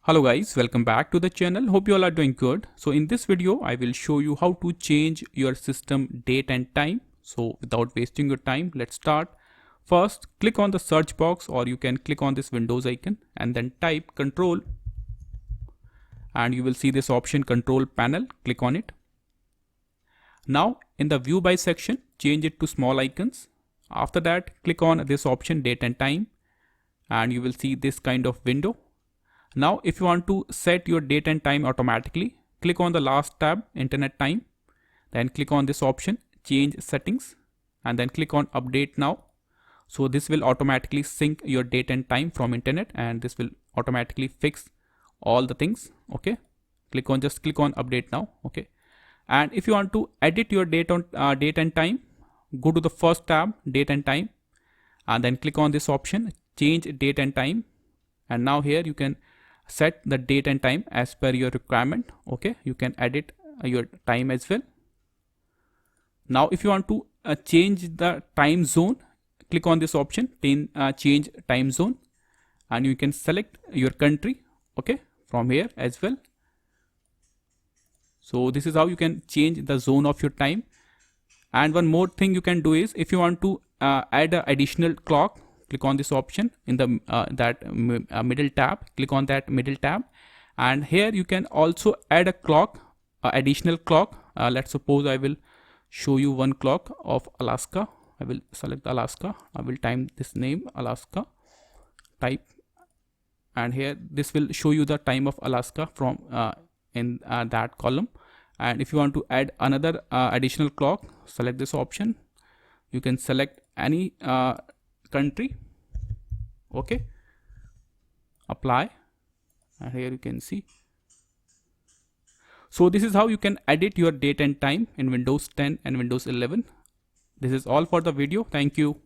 Hello guys, welcome back to the channel. Hope you all are doing good. So in this video, I will show you how to change your system date and time. So without wasting your time, let's start. First, click on the search box or you can click on this Windows icon and then type control and you will see this option control panel. Click on it. Now in the view by section, change it to small icons. After that, click on this option date and time and you will see this kind of window. Now if you want to set your date and time automatically, click on the last tab internet time, then click on this option change settings and then click on update now. So this will automatically sync your date and time from internet and this will automatically fix all the things. Okay, click on update now. Okay, and if you want to edit your date and time, go to the first tab date and time and then click on this option change date and time, and now here you can set the date and time as per your requirement. Okay, you can edit your time as well. Now if you want to change the time zone, click on this option change time zone and you can select your country, okay, from here as well. So this is how you can change the zone of your time. And one more thing you can do is, if you want to add an additional clock, click on this option in the middle tab, click on that middle tab, and here you can also add a clock, additional clock. Let's suppose I will show you one clock of Alaska. I will select Alaska, I will time this name Alaska, type, and here this will show you the time of Alaska from in that column. And if you want to add another additional clock, select this option. You can select any country, okay, apply, and here you can see. So this is how you can edit your date and time in Windows 10 and Windows 11. This is all for the video. Thank you.